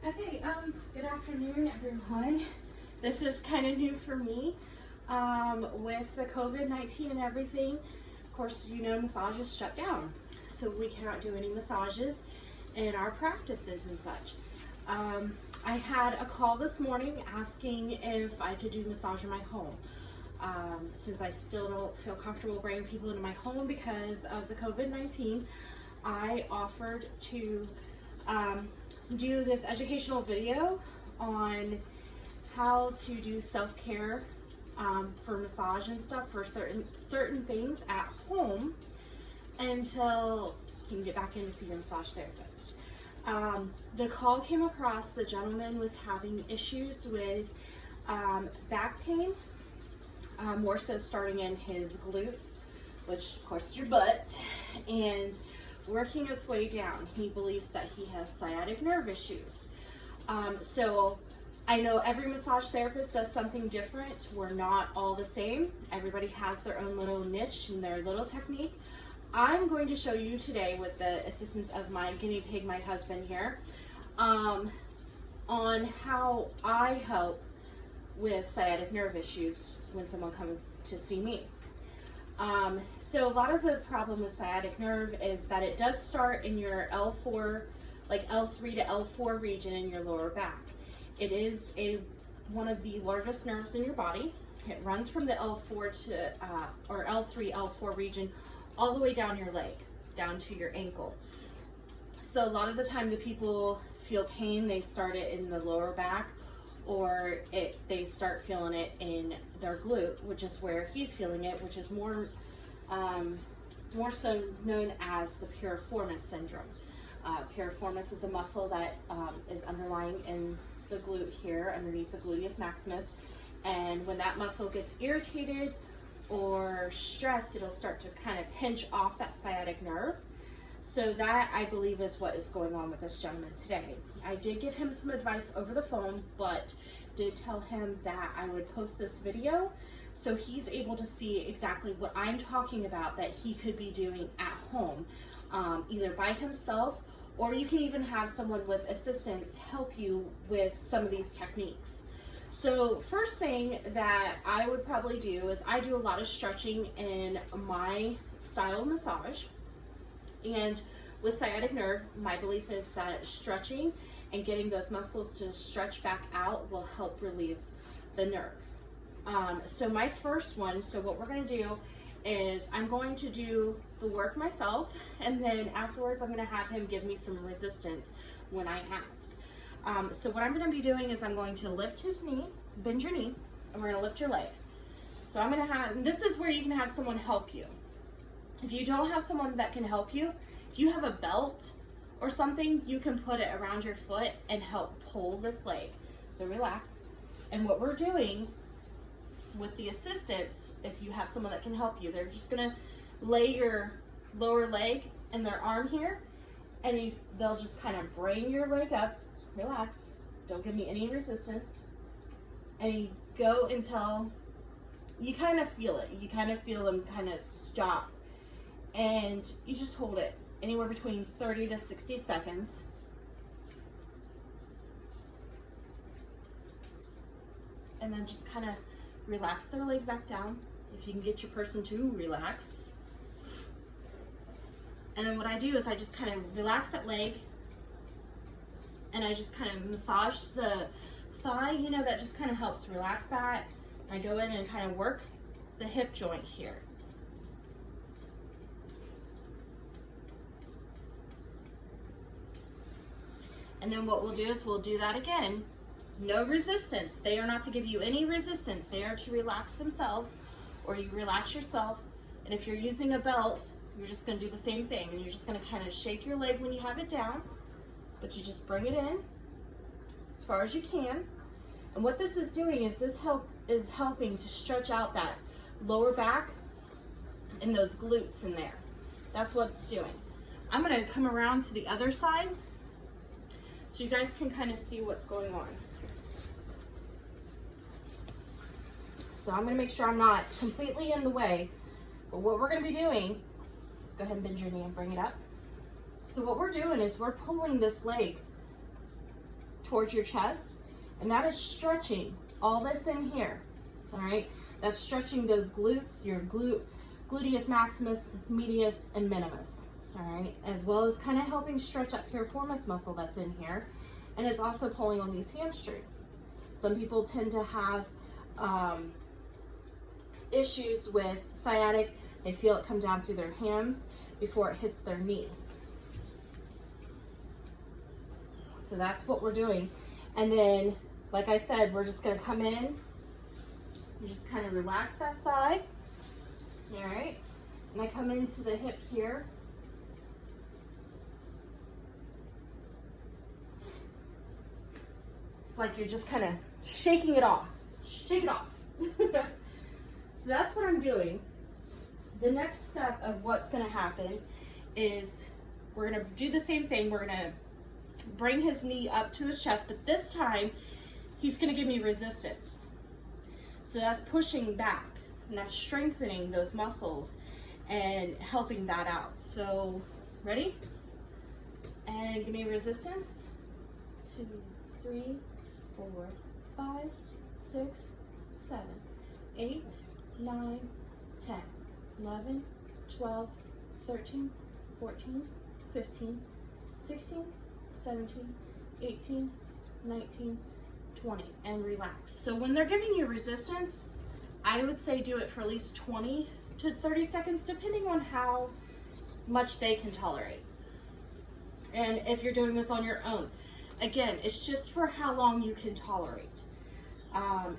Okay, good afternoon, everyone. This is kind of new for me with the COVID-19 and everything. Of course, you know, massages shut down, so we cannot do any massages in our practices and such. I had a call this morning asking if I could do massage in my home. Since I still don't feel comfortable bringing people into my home because of the COVID-19, I offered to do this educational video on how to do self-care for massage and stuff for certain things at home until you can get back in to see your massage therapist. The call came across, the gentleman was having issues with back pain, more so starting in his glutes, which of course is your butt, and working its way down. He believes that he has sciatic nerve issues. So I know every massage therapist does something different. We're not all the same. Everybody has their own little niche and their little technique. I'm going to show you today, with the assistance of my guinea pig, my husband here, on how I help with sciatic nerve issues when someone comes to see me. So a lot of the problem with sciatic nerve is that it does start in your L4, like L3 to L4 region in your lower back. It is one of the largest nerves in your body. It runs from the L4 to, or L3, L4 region all the way down your leg, down to your ankle. So a lot of the time the people feel pain, they start it in the lower back, or they start feeling it in their glute, which is where he's feeling it, which is more so known as the piriformis syndrome. Piriformis is a muscle that is underlying in the glute here, underneath the gluteus maximus, and when that muscle gets irritated or stressed, it'll start to kind of pinch off that sciatic nerve. So that, I believe, is what is going on with this gentleman today. I did give him some advice over the phone, but did tell him that I would post this video so he's able to see exactly what I'm talking about that he could be doing at home, either by himself, or you can even have someone with assistance help you with some of these techniques. So first thing that I would probably do is I do a lot of stretching in my style of massage. And with sciatic nerve, my belief is that stretching and getting those muscles to stretch back out will help relieve the nerve. So my first one, so what we're gonna do is I'm going to do the work myself, and then afterwards I'm gonna have him give me some resistance when I ask. So what I'm gonna be doing is I'm going to lift his knee, bend your knee, and we're gonna lift your leg. So I'm gonna have, this is where you can have someone help you. If you don't have someone that can help you, if you have a belt or something, you can put it around your foot and help pull this leg. So relax. And what we're doing with the assistance, if you have someone that can help you, they're just gonna lay your lower leg in their arm here, and they'll just kind of bring your leg up. Relax, don't give me any resistance. And you go until you kind of feel it. You kind of feel them kind of stop. And you just hold it anywhere between 30 to 60 seconds. And then just kind of relax their leg back down, if you can get your person to relax. And then what I do is I just kind of relax that leg, and I just kind of massage the thigh, you know, that just kind of helps relax that. I go in and kind of work the hip joint here. And then what we'll do is we'll do that again. No resistance. They are not to give you any resistance. They are to relax themselves, or you relax yourself. And if you're using a belt, you're just going to do the same thing. And you're just going to kind of shake your leg when you have it down, but you just bring it in as far as you can. And what this is doing is is helping to stretch out that lower back and those glutes in there. That's what it's doing. I'm going to come around to the other side so you guys can kind of see what's going on. So I'm gonna make sure I'm not completely in the way, but what we're gonna be doing, go ahead and bend your knee and bring it up. So what we're doing is we're pulling this leg towards your chest, and that is stretching all this in here, all right? That's stretching those glutes, your gluteus maximus, medius, and minimus, all right? As well as kind of helping stretch that piriformis muscle that's in here, and it's also pulling on these hamstrings. Some people tend to have issues with sciatic. They feel it come down through their hams before it hits their knee. So that's what we're doing. And then, like I said, we're just gonna come in and just kind of relax that thigh. All right, and I come into the hip here. It's like you're just kind of shaking it off. Shake it off. So that's what I'm doing. The next step of what's gonna happen is we're gonna do the same thing. We're gonna bring his knee up to his chest, but this time he's gonna give me resistance. So that's pushing back, and that's strengthening those muscles and helping that out. So, ready? And give me resistance. 2, 3, 4, 5, 6, 7, 8, 9, 10, 11, 12, 13, 14, 15, 16, 17, 18, 19, 20, and relax. So when they're giving you resistance, I would say do it for at least 20 to 30 seconds, depending on how much they can tolerate. And if you're doing this on your own, again, it's just for how long you can tolerate.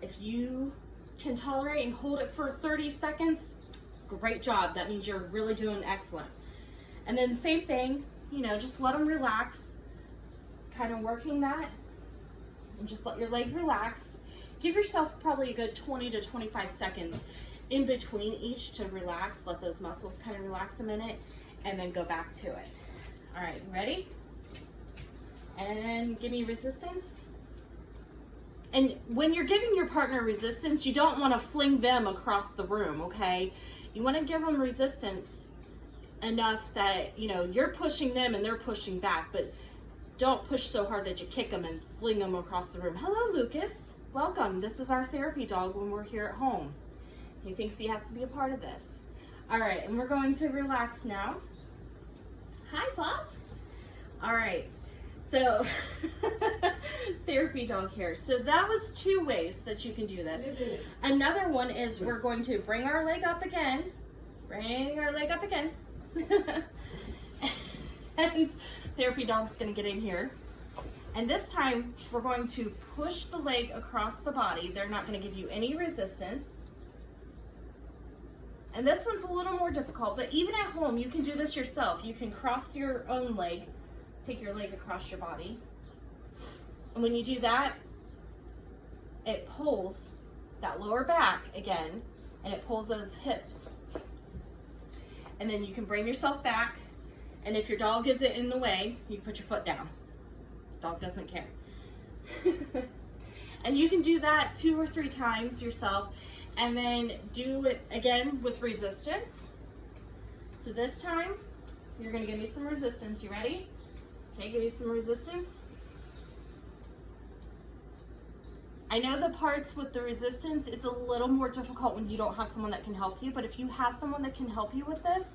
If you can tolerate and hold it for 30 seconds, great job. That means you're really doing excellent. And then same thing, you know, just let them relax, kind of working that, and just let your leg relax. Give yourself probably a good 20 to 25 seconds in between each to relax. Let those muscles kind of relax a minute, and then go back to it. All right, ready? And give me resistance. And when you're giving your partner resistance, you don't want to fling them across the room, okay? You want to give them resistance enough that, you know, you're pushing them and they're pushing back, but don't push so hard that you kick them and fling them across the room. Hello, Lucas. Welcome. This is our therapy dog when we're here at home. He thinks he has to be a part of this. All right, and we're going to relax now. Hi, Pop. All right. So, therapy dog here. So that was 2 ways that you can do this. Another one is we're going to bring our leg up again. Bring our leg up again. And therapy dog's gonna get in here. And this time, we're going to push the leg across the body. They're not gonna give you any resistance. And this one's a little more difficult, but even at home, you can do this yourself. You can cross your own leg. Take your leg across your body. And when you do that, it pulls that lower back again, and it pulls those hips. And then you can bring yourself back, and if your dog isn't in the way, you put your foot down. Dog doesn't care. And you can do that 2 or 3 times yourself, and then do it again with resistance. So this time, you're gonna give me some resistance. You ready? Okay, give me some resistance. I know the parts with the resistance, it's a little more difficult when you don't have someone that can help you, but if you have someone that can help you with this,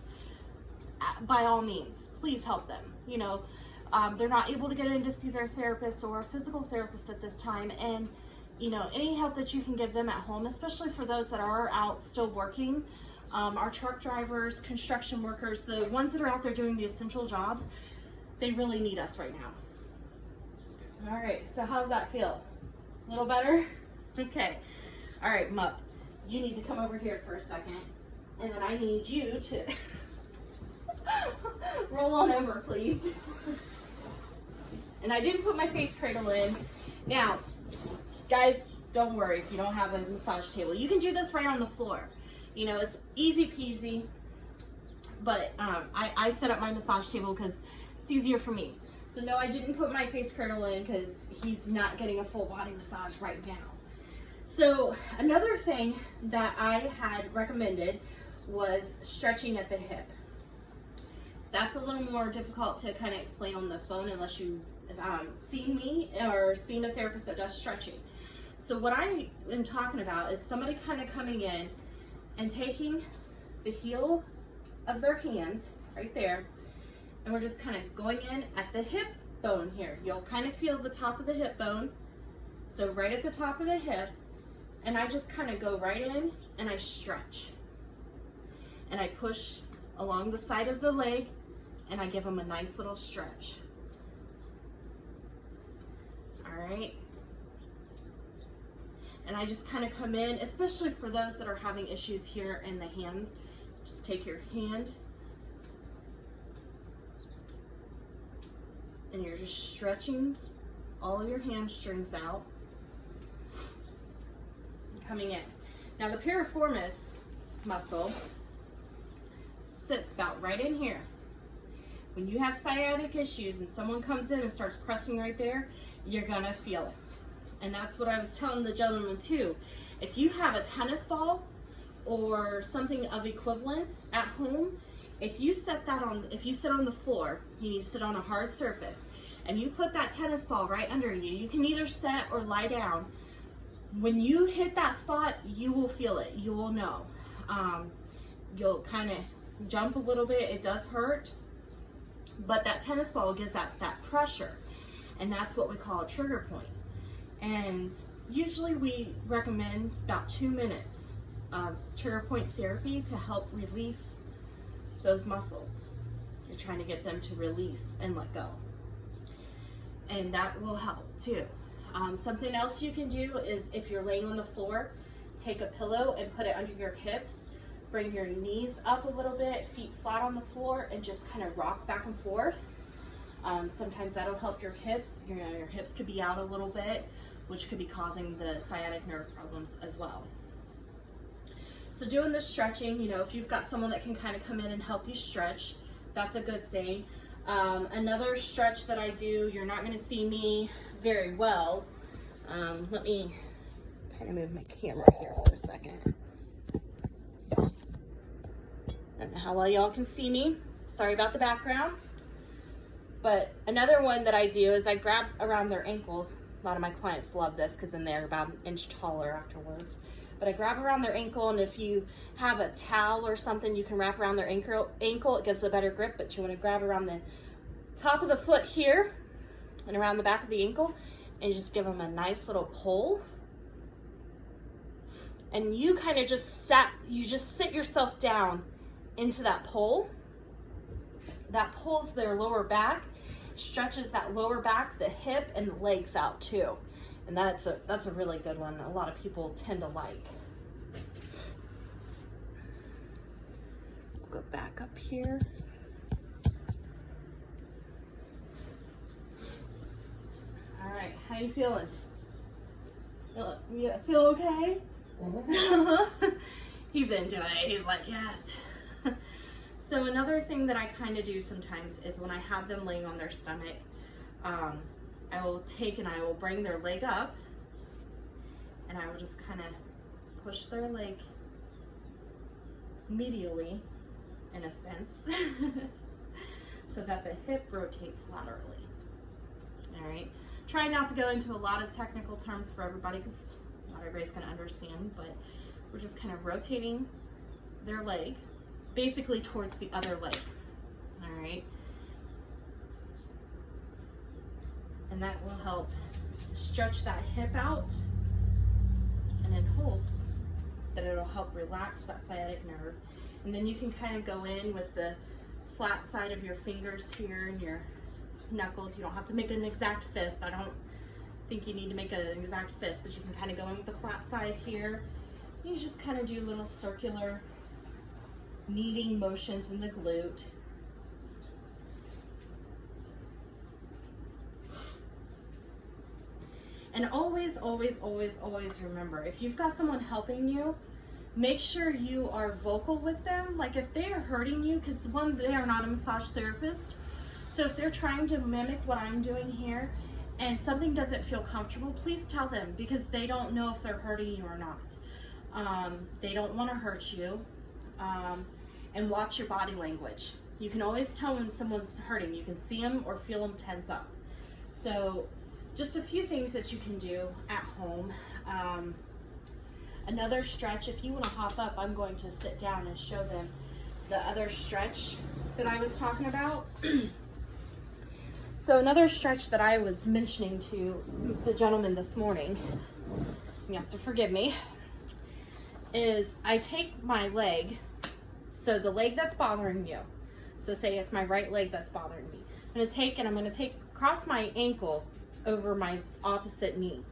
by all means, please help them. You know, they're not able to get in to see their therapist or a physical therapist at this time, and you know, any help that you can give them at home, especially for those that are out still working, our truck drivers, construction workers, the ones that are out there doing the essential jobs, they really need us right now. All right, so how's that feel? A little better? Okay. All right, Mupp, you need to come over here for a second, and then I need you to roll on over, please. And I didn't put my face cradle in. Now, guys, don't worry if you don't have a massage table. You can do this right on the floor. You know, it's easy peasy, but I set up my massage table because it's easier for me. So no, I didn't put my face cradle in because he's not getting a full body massage right now. So another thing that I had recommended was stretching at the hip. That's a little more difficult to kind of explain on the phone unless you seen me or seen a therapist that does stretching. So what I am talking about is somebody kind of coming in and taking the heel of their hand right there, and we're just kind of going in at the hip bone here. You'll kind of feel the top of the hip bone, so right at the top of the hip, and I just kind of go right in and I stretch. And I push along the side of the leg and I give them a nice little stretch. All right. And I just kind of come in, especially for those that are having issues here in the hands. Just take your hand and you're just stretching all of your hamstrings out. Coming in. Now the piriformis muscle sits about right in here. When you have sciatic issues and someone comes in and starts pressing right there, you're gonna feel it. And that's what I was telling the gentleman too. If you have a tennis ball or something of equivalence at home, if you sit on the floor, you need to sit on a hard surface, and you put that tennis ball right under you, you can either sit or lie down. When you hit that spot, you will feel it, you will know. You'll kind of jump a little bit, it does hurt, but that tennis ball gives that pressure, and that's what we call a trigger point. And usually we recommend about 2 minutes of trigger point therapy to help release those muscles. You're trying to get them to release and let go. And that will help too. Something else you can do is, if you're laying on the floor, take a pillow and put it under your hips. Bring your knees up a little bit, feet flat on the floor, and just kind of rock back and forth. Sometimes that'll help your hips. You know, your hips could be out a little bit, which could be causing the sciatic nerve problems as well. So doing the stretching, you know, if you've got someone that can kind of come in and help you stretch, that's a good thing. Another stretch that I do, you're not going to see me very well. Let me kind of move my camera here for a second. I don't know how well y'all can see me. Sorry about the background. But another one that I do is I grab around their ankles. A lot of my clients love this because then they're about an inch taller afterwards. But I grab around their ankle, and if you have a towel or something, you can wrap around their ankle. It gives a better grip, but you want to grab around the top of the foot here and around the back of the ankle, and just give them a nice little pull. And you kind of just sit yourself down into that pull. That pulls their lower back, stretches that lower back, the hip, and the legs out too. And that's a really good one. A lot of people tend to like. We'll go back up here. All right, how you feeling? You feel okay? Mm-hmm. He's into it. He's like, yes. So another thing that I kind of do sometimes is when I have them laying on their stomach, I will take and I will bring their leg up, and I will just kind of push their leg medially, in a sense, so that the hip rotates laterally. All right. Try not to go into a lot of technical terms for everybody because not everybody's going to understand, but we're just kind of rotating their leg basically towards the other leg. All right. And that will help stretch that hip out, and in hopes that it'll help relax that sciatic nerve. And then you can kind of go in with the flat side of your fingers here and your knuckles. You don't have to make an exact fist. I don't think you need to make an exact fist, but you can kind of go in with the flat side here. You just kind of do little circular kneading motions in the glute. And always, always, always, always remember, if you've got someone helping you, make sure you are vocal with them. Like if they are hurting you, because one, they are not a massage therapist. So if they're trying to mimic what I'm doing here and something doesn't feel comfortable, please tell them, because they don't know if they're hurting you or not. They don't want to hurt you. And watch your body language. You can always tell when someone's hurting. You can see them or feel them tense up. So just a few things that you can do at home. Another stretch, if you want to hop up, I'm going to sit down and show them the other stretch that I was talking about. So another stretch that I was mentioning to the gentleman this morning, you have to forgive me, is I take my leg, so the leg that's bothering you, so say it's my right leg that's bothering me, I'm going to take across my ankle over my opposite knee.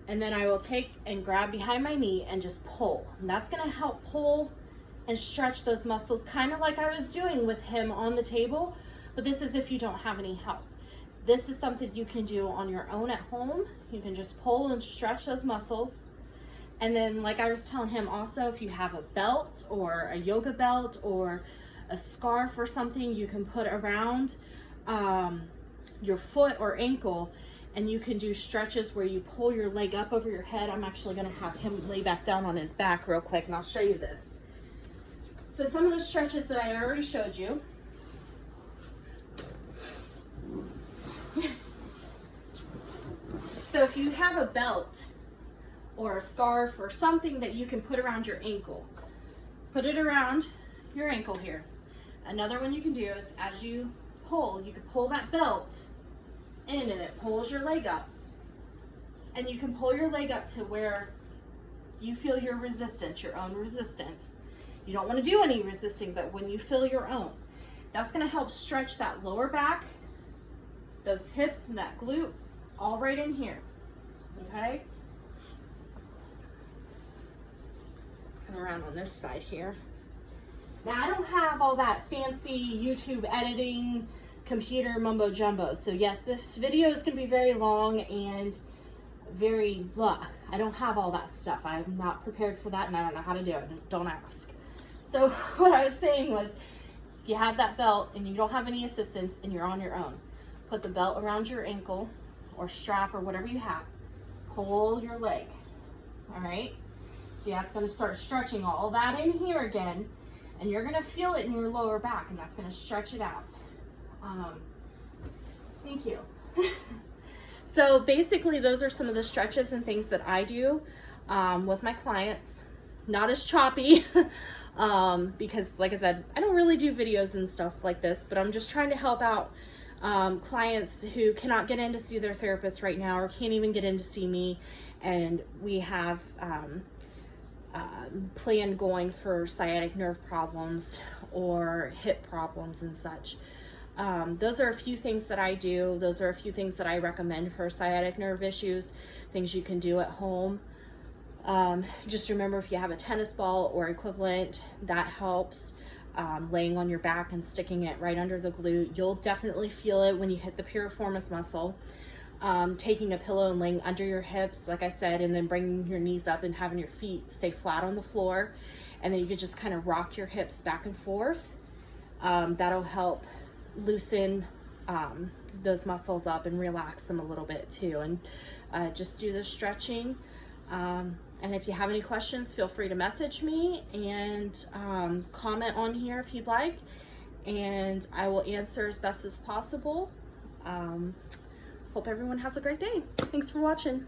And then I will take and grab behind my knee and just pull. And that's going to help pull and stretch those muscles, kind of like I was doing with him on the table. But this is if you don't have any help. This is something you can do on your own at home. You can just pull and stretch those muscles. And then, like I was telling him also, if you have a belt or a yoga belt or a scarf or something, you can put around your foot or ankle, and you can do stretches where you pull your leg up over your head. I'm actually going to have him lay back down on his back real quick, and I'll show you this. So some of the stretches that I already showed you. So if you have a belt or a scarf or something that you can put around your ankle, put it around your ankle here. Another one you can do is, as you pull, you can pull that belt in and it pulls your leg up. And you can pull your leg up to where you feel your resistance, your own resistance. You don't want to do any resisting, but when you feel your own, that's going to help stretch that lower back, those hips and that glute, all right in here. Okay? Come around on this side here. Now I don't have all that fancy YouTube editing, computer mumbo jumbo. So yes, this video is going to be very long and very blah. I don't have all that stuff. I'm not prepared for that, and I don't know how to do it. Don't ask. So what I was saying was, if you have that belt and you don't have any assistance and you're on your own, put the belt around your ankle or strap or whatever you have. Pull your leg. All right? So yeah, it's going to start stretching all that in here again, and you're going to feel it in your lower back, and that's going to stretch it out. Thank you. So basically those are some of the stretches and things that I do with my clients. Not as choppy because, like I said, I don't really do videos and stuff like this, but I'm just trying to help out clients who cannot get in to see their therapist right now or can't even get in to see me, and we have plan going for sciatic nerve problems or hip problems and such. Those are a few things that I do. Those are a few things that I recommend for sciatic nerve issues, things you can do at home. Just remember, if you have a tennis ball or equivalent, that helps. Laying on your back and sticking it right under the glute. You'll definitely feel it when you hit the piriformis muscle. Taking a pillow and laying under your hips, like I said, and then bringing your knees up and having your feet stay flat on the floor. And then you could just kind of rock your hips back and forth. That'll help loosen those muscles up and relax them a little bit too. And just do the stretching. And if you have any questions, feel free to message me and comment on here if you'd like, and I will answer as best as possible. Hope everyone has a great day. Thanks for watching.